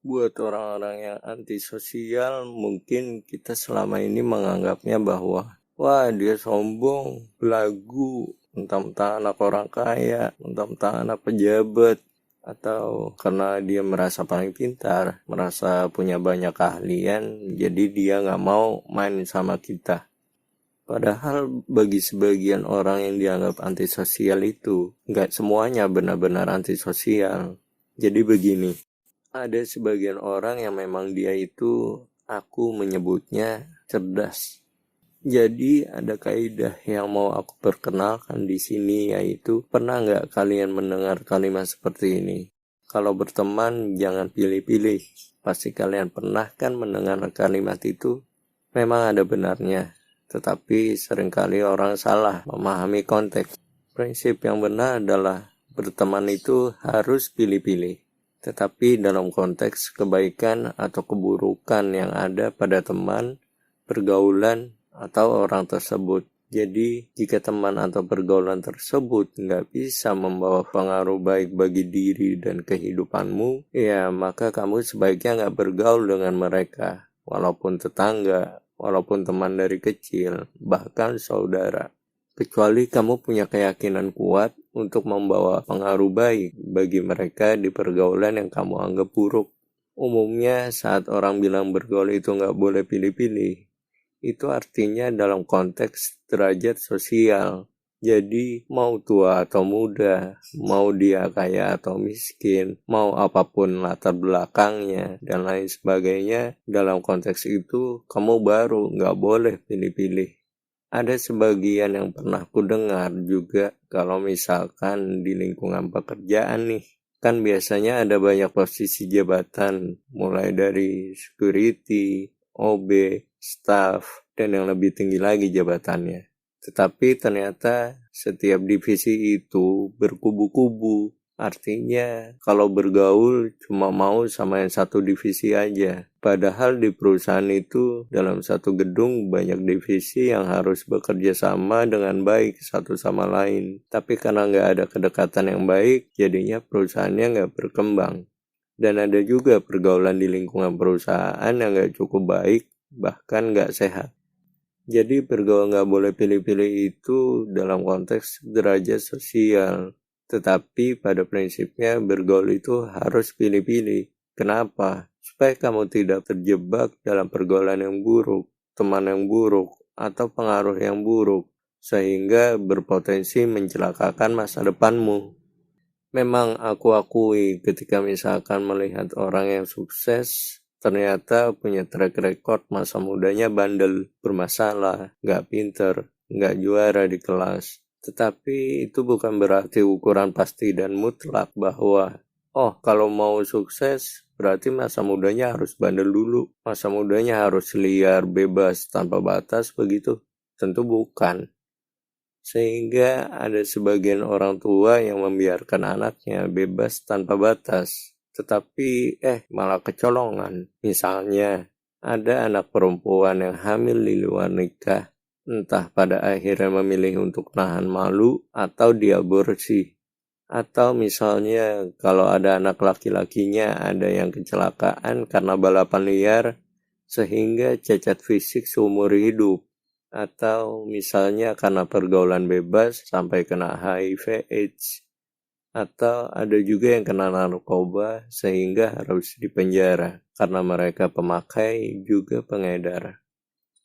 Buat orang-orang yang antisosial, mungkin kita selama ini menganggapnya bahwa, wah dia sombong, belagu, mentang-mentang anak orang kaya, mentang-mentang anak pejabat, atau karena dia merasa paling pintar, merasa punya banyak keahlian, jadi dia nggak mau main sama kita. Padahal bagi sebagian orang yang dianggap antisosial itu, nggak semuanya benar-benar antisosial. Jadi begini, ada sebagian orang yang memang dia itu, aku menyebutnya cerdas. Jadi ada kaidah yang mau aku perkenalkan di sini, yaitu pernah nggak kalian mendengar kalimat seperti ini? Kalau berteman jangan pilih-pilih. Pasti kalian pernah kan mendengar kalimat itu? Memang ada benarnya, tetapi seringkali orang salah memahami konteks. Prinsip yang benar adalah berteman itu harus pilih-pilih, tetapi dalam konteks kebaikan atau keburukan yang ada pada teman, pergaulan, atau orang tersebut. Jadi, jika teman atau pergaulan tersebut nggak bisa membawa pengaruh baik bagi diri dan kehidupanmu, ya maka kamu sebaiknya nggak bergaul dengan mereka, walaupun tetangga, walaupun teman dari kecil, bahkan saudara. Kecuali kamu punya keyakinan kuat untuk membawa pengaruh baik bagi mereka di pergaulan yang kamu anggap buruk. Umumnya saat orang bilang bergaul itu nggak boleh pilih-pilih, itu artinya dalam konteks derajat sosial. Jadi mau tua atau muda, mau dia kaya atau miskin, mau apapun latar belakangnya, dan lain sebagainya, dalam konteks itu kamu baru nggak boleh pilih-pilih. Ada sebagian yang pernah ku dengar juga kalau misalkan di lingkungan pekerjaan nih, kan biasanya ada banyak posisi jabatan, mulai dari security, OB, staff, dan yang lebih tinggi lagi jabatannya. Tetapi ternyata setiap divisi itu berkubu-kubu. Artinya kalau bergaul cuma mau sama yang satu divisi aja. Padahal di perusahaan itu dalam satu gedung banyak divisi yang harus bekerja sama dengan baik satu sama lain. Tapi karena nggak ada kedekatan yang baik, jadinya perusahaannya nggak berkembang. Dan ada juga pergaulan di lingkungan perusahaan yang nggak cukup baik, bahkan nggak sehat. Jadi bergaul nggak boleh pilih-pilih itu dalam konteks derajat sosial. Tetapi pada prinsipnya bergaul itu harus pilih-pilih. Kenapa? Supaya kamu tidak terjebak dalam pergaulan yang buruk, teman yang buruk, atau pengaruh yang buruk, sehingga berpotensi mencelakakan masa depanmu. Memang aku akui ketika misalkan melihat orang yang sukses, ternyata punya track record masa mudanya bandel, bermasalah, gak pinter, gak juara di kelas. Tetapi itu bukan berarti ukuran pasti dan mutlak bahwa, oh kalau mau sukses, berarti masa mudanya harus bandel dulu. Masa mudanya harus liar, bebas, tanpa batas begitu. Tentu bukan. Sehingga ada sebagian orang tua yang membiarkan anaknya bebas tanpa batas. Tetapi malah kecolongan. Misalnya, ada anak perempuan yang hamil di luar nikah, entah pada akhirnya memilih untuk nahan malu atau diaborsi. Atau misalnya kalau ada anak laki-lakinya ada yang kecelakaan karena balapan liar sehingga cacat fisik seumur hidup. Atau misalnya karena pergaulan bebas sampai kena HIV/AIDS. Atau ada juga yang kena narkoba sehingga harus dipenjara karena mereka pemakai juga pengedar.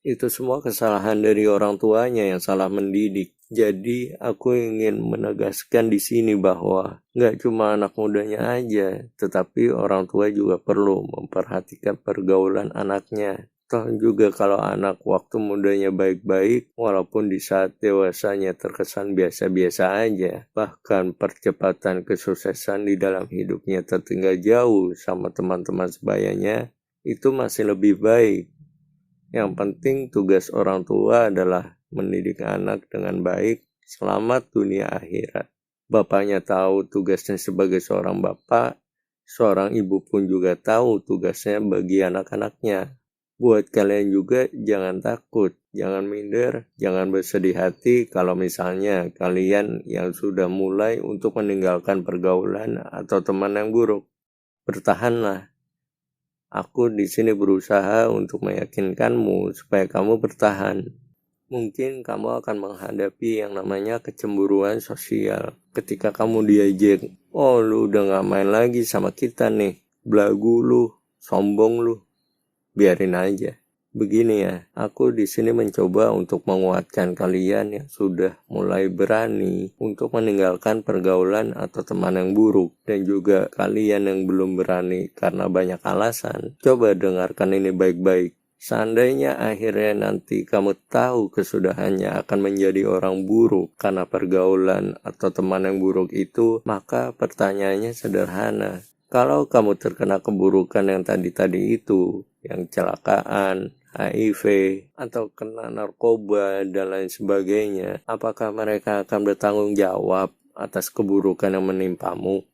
Itu semua kesalahan dari orang tuanya yang salah mendidik. Jadi aku ingin menegaskan di sini bahwa nggak cuma anak mudanya aja, tetapi orang tua juga perlu memperhatikan pergaulan anaknya. Toh juga kalau anak waktu mudanya baik-baik, walaupun di saat dewasanya terkesan biasa-biasa aja, bahkan percepatan kesuksesan di dalam hidupnya tertinggal jauh sama teman-teman sebayanya, itu masih lebih baik. Yang penting tugas orang tua adalah mendidik anak dengan baik selamat dunia akhirat. Bapaknya tahu tugasnya sebagai seorang bapak, seorang ibu pun juga tahu tugasnya bagi anak-anaknya. Buat kalian juga jangan takut, jangan minder, jangan bersedih hati kalau misalnya kalian yang sudah mulai untuk meninggalkan pergaulan atau teman yang buruk. Bertahanlah. Aku di sini berusaha untuk meyakinkanmu supaya kamu bertahan. Mungkin kamu akan menghadapi yang namanya kecemburuan sosial. Ketika kamu diejek, oh lu udah gak main lagi sama kita nih, belagu lu, sombong lu, biarin aja. Begini ya, aku di sini mencoba untuk menguatkan kalian yang sudah mulai berani untuk meninggalkan pergaulan atau teman yang buruk, dan juga kalian yang belum berani karena banyak alasan. Coba dengarkan ini baik-baik. Seandainya akhirnya nanti kamu tahu kesudahannya akan menjadi orang buruk karena pergaulan atau teman yang buruk itu, maka pertanyaannya sederhana. Kalau kamu terkena keburukan yang tadi-tadi itu, yang kecelakaan, HIV, atau kena narkoba, dan lain sebagainya, apakah mereka akan bertanggung jawab atas keburukan yang menimpamu?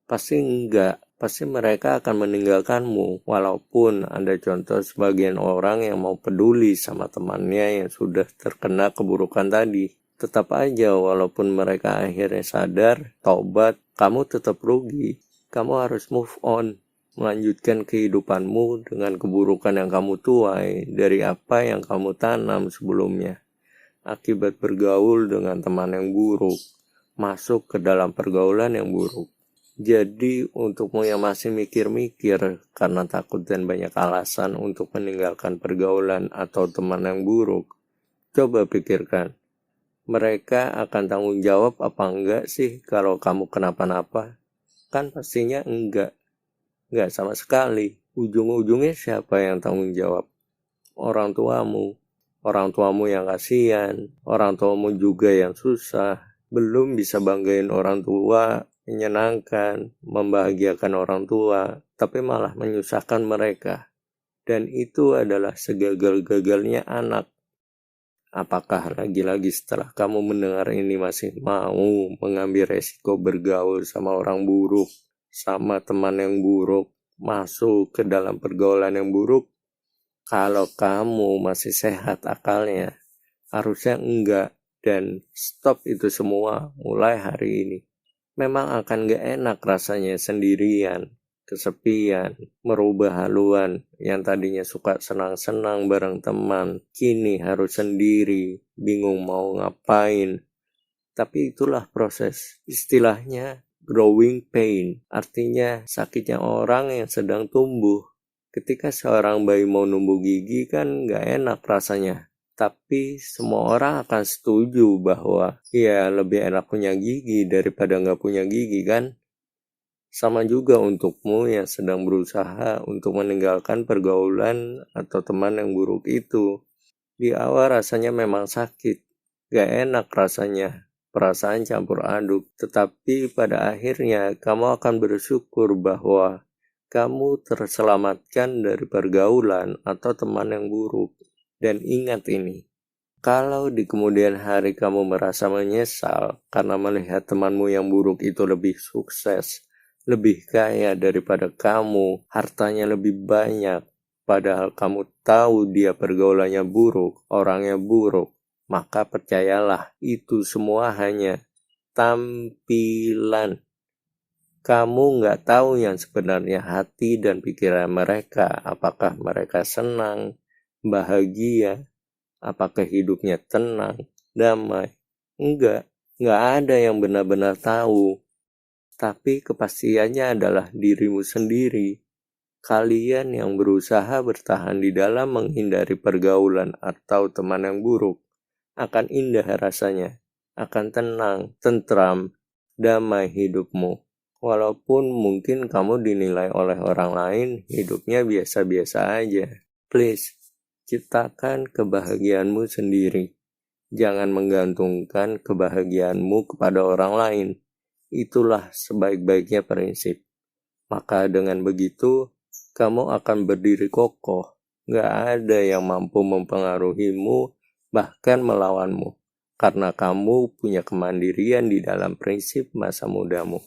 Pasti enggak. Pasti mereka akan meninggalkanmu, walaupun ada contoh sebagian orang yang mau peduli sama temannya yang sudah terkena keburukan tadi. Tetap aja, walaupun mereka akhirnya sadar, taubat, kamu tetap rugi. Kamu harus move on, melanjutkan kehidupanmu dengan keburukan yang kamu tuai dari apa yang kamu tanam sebelumnya. Akibat bergaul dengan teman yang buruk, masuk ke dalam pergaulan yang buruk. Jadi untukmu yang masih mikir-mikir karena takut dan banyak alasan untuk meninggalkan pergaulan atau teman yang buruk, coba pikirkan, mereka akan tanggung jawab apa enggak sih kalau kamu kenapa-napa? Kan pastinya enggak sama sekali. Ujung-ujungnya siapa yang tanggung jawab? Orang tuamu yang kasihan, orang tuamu juga yang susah, belum bisa banggain orang tua, menyenangkan, membahagiakan orang tua, tapi malah menyusahkan mereka. Dan itu adalah segagal-gagalnya anak. Apakah lagi-lagi setelah kamu mendengar ini masih mau mengambil resiko bergaul sama orang buruk, sama teman yang buruk, masuk ke dalam pergaulan yang buruk? Kalau kamu masih sehat akalnya, harusnya enggak, dan stop itu semua mulai hari ini. Memang akan gak enak rasanya sendirian, kesepian, merubah haluan yang tadinya suka senang-senang bareng teman, kini harus sendiri, bingung mau ngapain. Tapi itulah proses, istilahnya growing pain, artinya sakitnya orang yang sedang tumbuh. Ketika seorang bayi mau numbuh gigi kan gak enak rasanya. Tapi semua orang akan setuju bahwa ya lebih enak punya gigi daripada gak punya gigi kan? Sama juga untukmu yang sedang berusaha untuk meninggalkan pergaulan atau teman yang buruk itu. Di awal rasanya memang sakit, gak enak rasanya, perasaan campur aduk. Tetapi pada akhirnya kamu akan bersyukur bahwa kamu terselamatkan dari pergaulan atau teman yang buruk. Dan ingat ini, kalau di kemudian hari kamu merasa menyesal karena melihat temanmu yang buruk itu lebih sukses, lebih kaya daripada kamu, hartanya lebih banyak, padahal kamu tahu dia pergaulannya buruk, orangnya buruk, maka percayalah itu semua hanya tampilan. Kamu nggak tahu yang sebenarnya hati dan pikiran mereka, apakah mereka senang, bahagia, apakah hidupnya tenang, damai. Nggak ada yang benar-benar tahu. Tapi kepastiannya adalah dirimu sendiri. Kalian yang berusaha bertahan di dalam menghindari pergaulan atau teman yang buruk, akan indah rasanya, akan tenang, tentram, damai hidupmu. Walaupun mungkin kamu dinilai oleh orang lain hidupnya biasa-biasa aja. Please, ciptakan kebahagiaanmu sendiri. Jangan menggantungkan kebahagiaanmu kepada orang lain. Itulah sebaik-baiknya prinsip. Maka dengan begitu, kamu akan berdiri kokoh. Gak ada yang mampu mempengaruhimu, bahkan melawanmu. Karena kamu punya kemandirian di dalam prinsip masa mudamu.